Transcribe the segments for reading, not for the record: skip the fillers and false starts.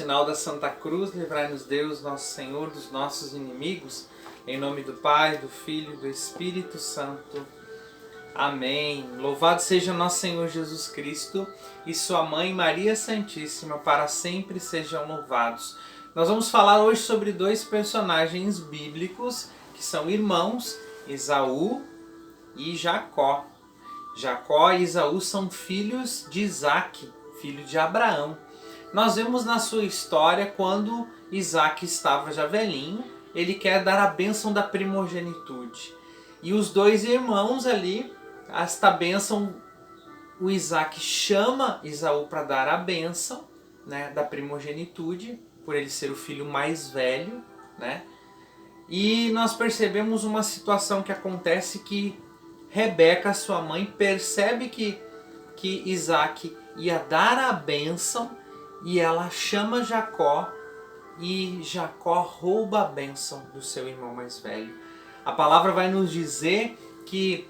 sinal da Santa Cruz, livrai-nos Deus, nosso Senhor, dos nossos inimigos. Em nome do Pai, do Filho e do Espírito Santo. Amém. Louvado seja nosso Senhor Jesus Cristo e sua Mãe Maria Santíssima, para sempre sejam louvados. Nós vamos falar hoje sobre dois personagens bíblicos que são irmãos, Esaú e Jacó. Jacó e Esaú são filhos de Isaac, filho de Abraão. Nós vemos na sua história quando Isaac estava já velhinho, ele quer dar a bênção da primogenitude. E os dois irmãos ali, esta bênção, o Isaac chama Esaú para dar a bênção, né, da primogenitude, por ele ser o filho mais velho, né? E nós percebemos uma situação que acontece que Rebeca, sua mãe, percebe que Isaac ia dar a bênção e ela chama Jacó e Jacó rouba a bênção do seu irmão mais velho. A palavra vai nos dizer que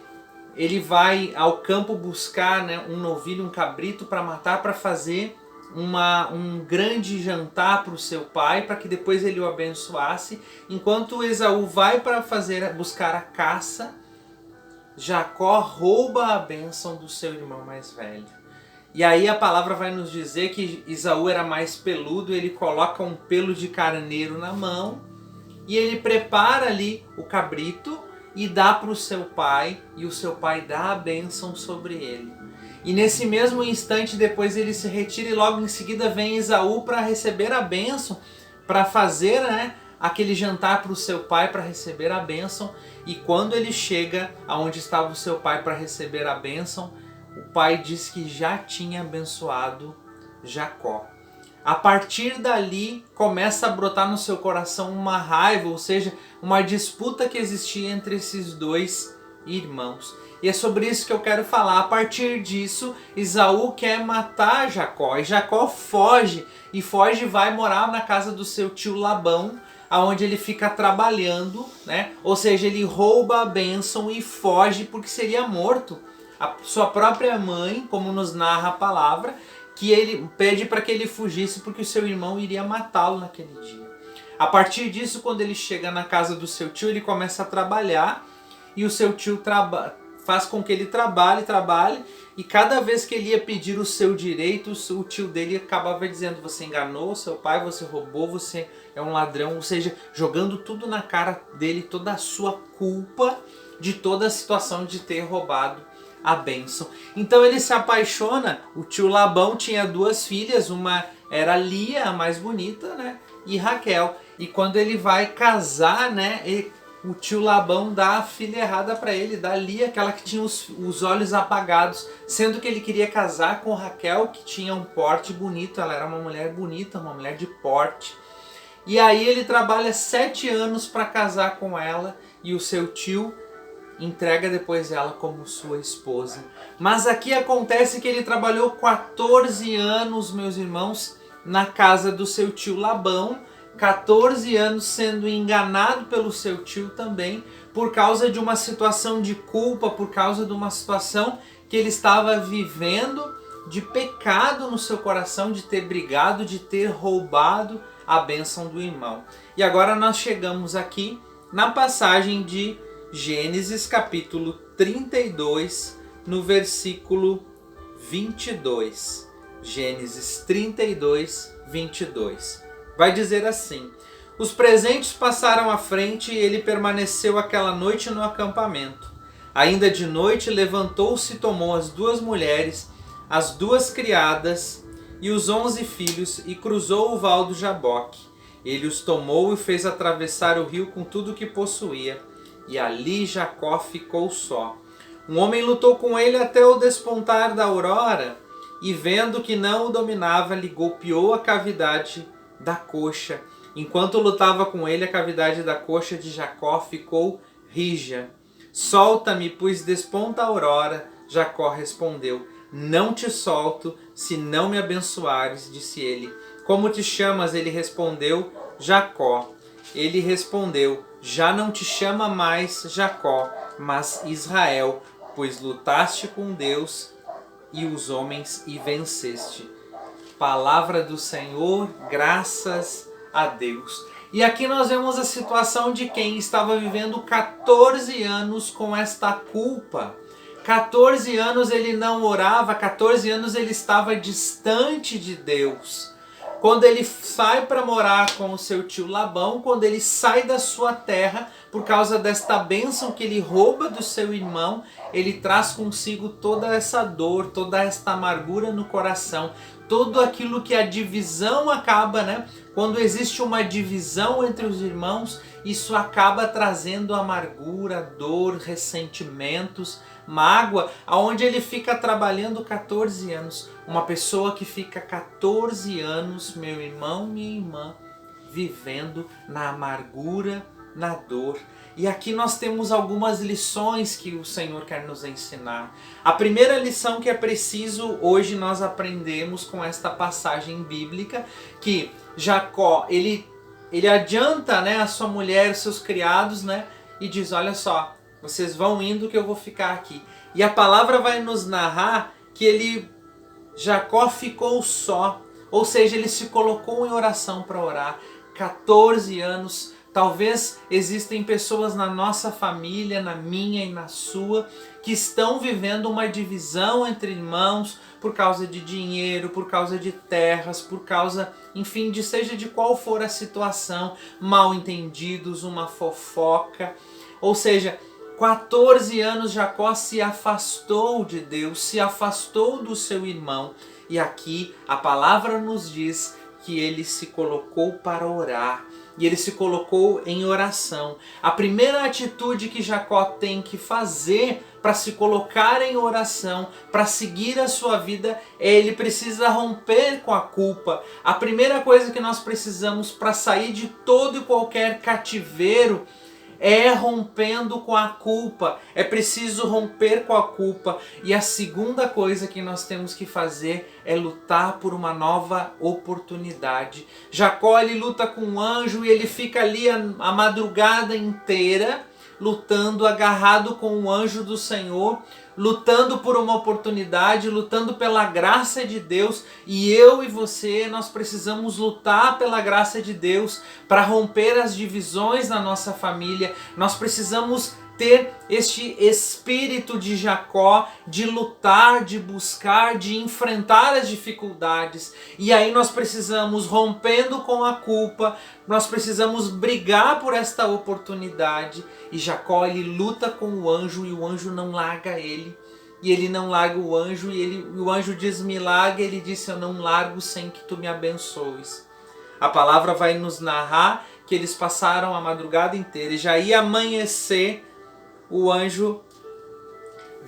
ele vai ao campo buscar, né, um novilho, um cabrito para matar, para fazer um grande jantar para o seu pai, para que depois ele o abençoasse. Enquanto Esaú vai para buscar a caça, Jacó rouba a bênção do seu irmão mais velho. E aí a palavra vai nos dizer que Esaú era mais peludo, ele coloca um pelo de carneiro na mão e ele prepara ali o cabrito e dá para o seu pai, e o seu pai dá a bênção sobre ele. E nesse mesmo instante depois ele se retira e logo em seguida vem Esaú para receber a bênção, para fazer, né, aquele jantar para o seu pai para receber a bênção. E quando ele chega aonde estava o seu pai para receber a bênção, o pai diz que já tinha abençoado Jacó. A partir dali começa a brotar no seu coração uma raiva, ou seja, uma disputa que existia entre esses dois irmãos. E é sobre isso que eu quero falar. A partir disso, Esaú quer matar Jacó. E Jacó foge e vai morar na casa do seu tio Labão, aonde ele fica trabalhando, né? Ou seja, ele rouba a bênção e foge porque seria morto. A sua própria mãe, como nos narra a palavra, que ele pede para que ele fugisse porque o seu irmão iria matá-lo naquele dia. A partir disso, quando ele chega na casa do seu tio, ele começa a trabalhar e o seu tio faz com que ele trabalhe, e cada vez que ele ia pedir o seu direito, o tio dele acabava dizendo: você enganou seu pai, você roubou, você é um ladrão, ou seja, jogando tudo na cara dele, toda a sua culpa de toda a situação de ter roubado a bênção. Então ele se apaixona. O tio Labão tinha duas filhas, uma era Lia, a mais bonita, né, e Raquel. E quando ele vai casar, né, o tio Labão dá a filha errada para ele, dá Lia, aquela que tinha os olhos apagados, sendo que ele queria casar com Raquel, que tinha um porte bonito, ela era uma mulher bonita, uma mulher de porte. E aí ele trabalha 7 anos para casar com ela e o seu tio entrega depois ela como sua esposa. Mas aqui acontece que ele trabalhou 14 anos, meus irmãos, na casa do seu tio Labão, 14 anos sendo enganado pelo seu tio também, por causa de uma situação de culpa, por causa de uma situação que ele estava vivendo de pecado no seu coração, de ter brigado, de ter roubado a bênção do irmão. E agora nós chegamos aqui na passagem de Gênesis capítulo 32, no versículo 22. Gênesis 32, 22. Vai dizer assim: os presentes passaram à frente e ele permaneceu aquela noite no acampamento. Ainda de noite levantou-se e tomou as 2 mulheres, as 2 criadas e os 11 filhos e cruzou o val do Jaboque. Ele os tomou e fez atravessar o rio com tudo o que possuía. E ali Jacó ficou só. Um homem lutou com ele até o despontar da aurora, e vendo que não o dominava, lhe golpeou a cavidade da coxa. Enquanto lutava com ele, a cavidade da coxa de Jacó ficou rija. Solta-me, pois desponta a aurora. Jacó respondeu: não te solto, se não me abençoares, disse ele. Como te chamas? Ele respondeu: Jacó. Ele respondeu: já não te chama mais Jacó, mas Israel, pois lutaste com Deus e os homens e venceste. Palavra do Senhor, graças a Deus. E aqui nós vemos a situação de quem estava vivendo 14 anos com esta culpa. 14 anos ele não orava, 14 anos ele estava distante de Deus. Quando ele sai para morar com o seu tio Labão, quando ele sai da sua terra, por causa desta bênção que ele rouba do seu irmão, ele traz consigo toda essa dor, toda esta amargura no coração, tudo aquilo que a divisão acaba, né? Quando existe uma divisão entre os irmãos, isso acaba trazendo amargura, dor, ressentimentos, mágoa, aonde ele fica trabalhando 14 anos. Uma pessoa que fica 14 anos, meu irmão, minha irmã, vivendo na amargura, na dor. E aqui nós temos algumas lições que o Senhor quer nos ensinar. A primeira lição que é preciso hoje nós aprendemos com esta passagem bíblica, que Jacó, ele adianta, né, a sua mulher, os seus criados, né, e diz, olha só, vocês vão indo que eu vou ficar aqui. E a palavra vai nos narrar que Jacó ficou só, ou seja, ele se colocou em oração para orar. 14 anos. Talvez existem pessoas na nossa família, na minha e na sua, que estão vivendo uma divisão entre irmãos por causa de dinheiro, por causa de terras, por causa, enfim, seja de qual for a situação, mal entendidos, uma fofoca. Ou seja, 14 anos Jacó se afastou de Deus, se afastou do seu irmão. E aqui a palavra nos diz que ele se colocou para orar. E ele se colocou em oração. A primeira atitude que Jacó tem que fazer para se colocar em oração, para seguir a sua vida, ele precisa romper com a culpa. A primeira coisa que nós precisamos para sair de todo e qualquer cativeiro é rompendo com a culpa. É preciso romper com a culpa. E a segunda coisa que nós temos que fazer é lutar por uma nova oportunidade. Jacó, ele luta com um anjo e ele fica ali a madrugada inteira lutando, agarrado com o anjo do Senhor, lutando por uma oportunidade, lutando pela graça de Deus. E eu e você, nós precisamos lutar pela graça de Deus para romper as divisões na nossa família. Nós precisamos ter este espírito de Jacó, de lutar, de buscar, de enfrentar as dificuldades. E aí nós precisamos, rompendo com a culpa, nós precisamos brigar por esta oportunidade. E Jacó, ele luta com o anjo e o anjo não larga ele. E ele não larga o anjo e o anjo diz, me larga. Ele disse, eu não largo sem que tu me abençoes. A palavra vai nos narrar que eles passaram a madrugada inteira e já ia amanhecer. O anjo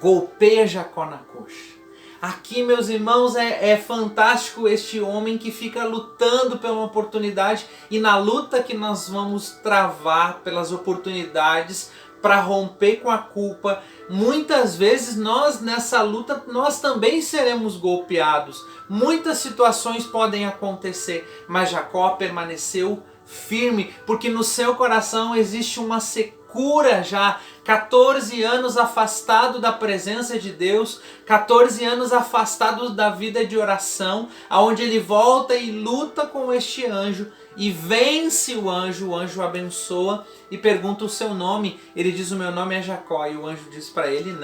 golpeia Jacó na coxa. Aqui, meus irmãos, é fantástico este homem que fica lutando pela oportunidade, e na luta que nós vamos travar pelas oportunidades para romper com a culpa, muitas vezes nós nessa luta nós também seremos golpeados. Muitas situações podem acontecer, mas Jacó permaneceu firme, porque no seu coração existe uma secura já. 14 anos afastado da presença de Deus, 14 anos afastado da vida de oração, aonde ele volta e luta com este anjo e vence o anjo abençoa e pergunta o seu nome. Ele diz, o meu nome é Jacó, e o anjo diz para ele,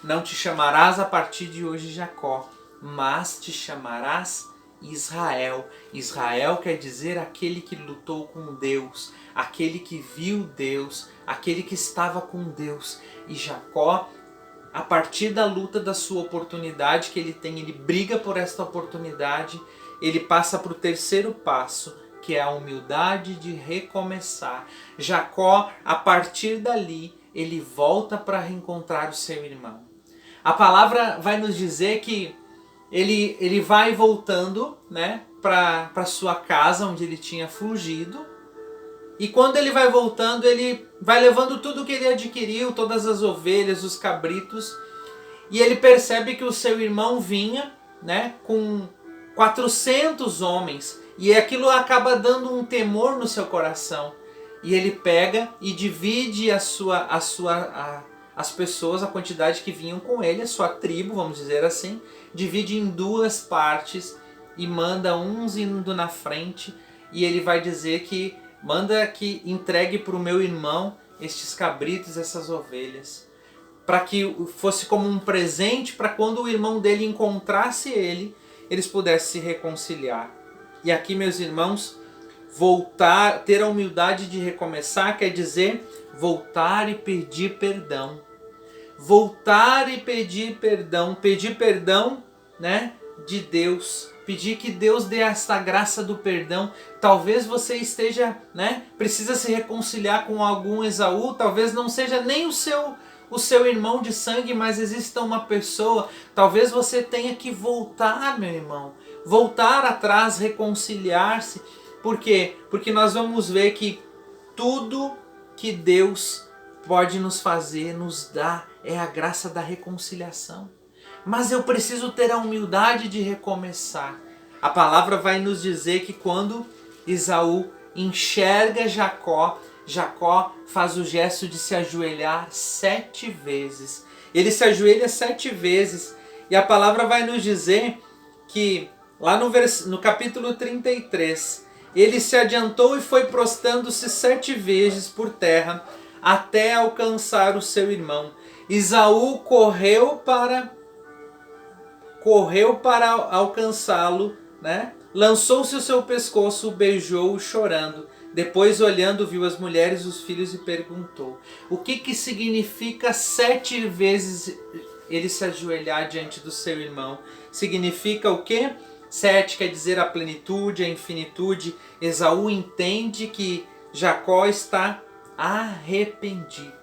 não te chamarás a partir de hoje Jacó, mas te chamarás Israel. Israel quer dizer aquele que lutou com Deus, aquele que viu Deus, aquele que estava com Deus. E Jacó, a partir da luta da sua oportunidade que ele tem, ele briga por esta oportunidade, ele passa para o terceiro passo, que é a humildade de recomeçar. Jacó, a partir dali, ele volta para reencontrar o seu irmão. A palavra vai nos dizer que ele vai voltando, né, para sua casa onde ele tinha fugido. E quando ele vai voltando, ele vai levando tudo que ele adquiriu, todas as ovelhas, os cabritos. E ele percebe que o seu irmão vinha, né, com 400 homens. E aquilo acaba dando um temor no seu coração. E ele pega e divide as pessoas, a quantidade que vinham com ele, a sua tribo, vamos dizer assim, divide em duas partes e manda uns indo na frente, e ele vai dizer que manda que entregue para o meu irmão estes cabritos, essas ovelhas, para que fosse como um presente para quando o irmão dele encontrasse ele, eles pudessem se reconciliar. E aqui, meus irmãos, voltar, ter a humildade de recomeçar quer dizer voltar e pedir perdão. Voltar e pedir perdão, né, de Deus. Pedir que Deus dê essa graça do perdão. Talvez você esteja, né, precisa se reconciliar com algum Esaú, talvez não seja nem o seu irmão de sangue, mas exista uma pessoa, talvez você tenha que voltar, meu irmão, voltar atrás, reconciliar-se. Por quê? Porque nós vamos ver que tudo que Deus pode nos fazer, nos dar, é a graça da reconciliação. Mas eu preciso ter a humildade de recomeçar. A palavra vai nos dizer que quando Esaú enxerga Jacó, Jacó faz o gesto de se ajoelhar 7 vezes. Ele se ajoelha 7 vezes. E a palavra vai nos dizer que lá no capítulo 33, ele se adiantou e foi prostrando-se 7 vezes por terra até alcançar o seu irmão. Esaú correu para alcançá-lo, né? Lançou-se o seu pescoço, beijou-o chorando. Depois, olhando, viu as mulheres e os filhos e perguntou: o que significa 7 vezes ele se ajoelhar diante do seu irmão? Significa o quê? 7 quer dizer a plenitude, a infinitude. Esaú entende que Jacó está arrependido.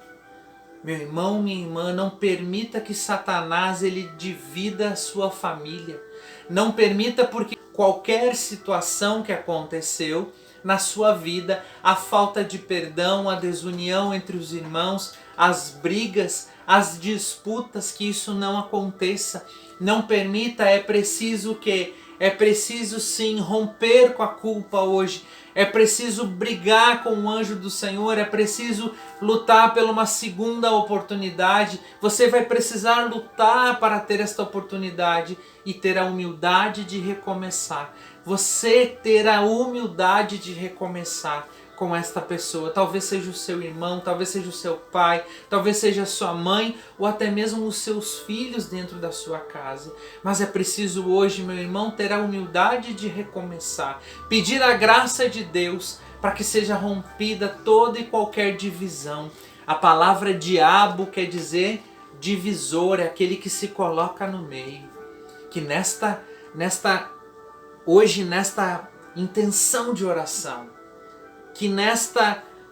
Meu irmão, minha irmã, não permita que Satanás ele divida a sua família. Não permita, porque qualquer situação que aconteceu na sua vida, a falta de perdão, a desunião entre os irmãos, as brigas, as disputas, que isso não aconteça. Não permita, é preciso que é preciso sim romper com a culpa hoje. É preciso brigar com o anjo do Senhor. É preciso lutar por uma segunda oportunidade. Você vai precisar lutar para ter esta oportunidade e ter a humildade de recomeçar. Você ter a humildade de recomeçar com esta pessoa. Talvez seja o seu irmão, talvez seja o seu pai, talvez seja a sua mãe ou até mesmo os seus filhos dentro da sua casa. Mas é preciso hoje, meu irmão, ter a humildade de recomeçar. Pedir a graça de Deus para que seja rompida toda e qualquer divisão. A palavra diabo quer dizer divisor, é aquele que se coloca no meio. Que hoje nesta intenção de oração, que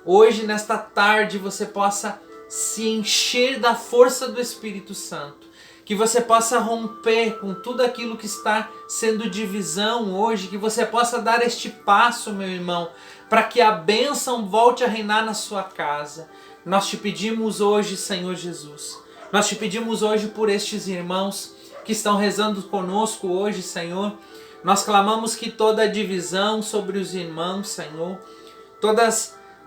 hoje, nesta tarde, você possa se encher da força do Espírito Santo. Que você possa romper com tudo aquilo que está sendo divisão hoje. Que você possa dar este passo, meu irmão, para que a bênção volte a reinar na sua casa. Nós te pedimos hoje, Senhor Jesus. Nós te pedimos hoje por estes irmãos que estão rezando conosco hoje, Senhor. Nós clamamos que toda a divisão sobre os irmãos, Senhor,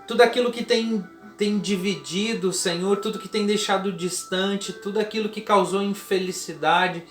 tudo aquilo que tem dividido, Senhor, tudo que tem deixado distante, tudo aquilo que causou infelicidade,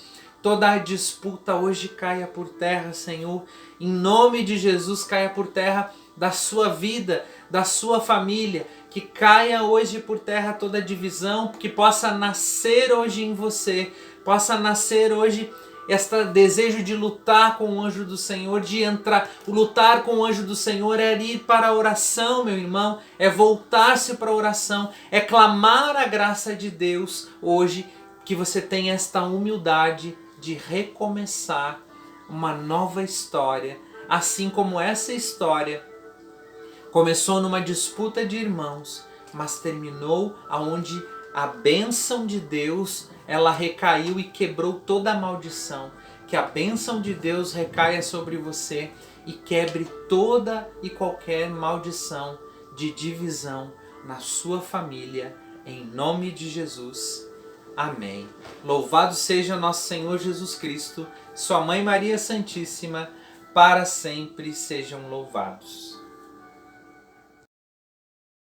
toda a disputa hoje caia por terra, Senhor. Em nome de Jesus, caia por terra da sua vida, da sua família. Que caia hoje por terra toda divisão, que possa nascer hoje em você, possa nascer hoje este desejo de lutar com o anjo do Senhor, de entrar. Lutar com o anjo do Senhor é ir para a oração, meu irmão, é voltar-se para a oração, é clamar a graça de Deus hoje, que você tenha esta humildade de recomeçar uma nova história, assim como essa história começou numa disputa de irmãos, mas terminou aonde a bênção de Deus ela recaiu e quebrou toda a maldição. Que a bênção de Deus recaia sobre você e quebre toda e qualquer maldição de divisão na sua família, em nome de Jesus. Amém. Louvado seja nosso Senhor Jesus Cristo, sua Mãe Maria Santíssima, para sempre sejam louvados.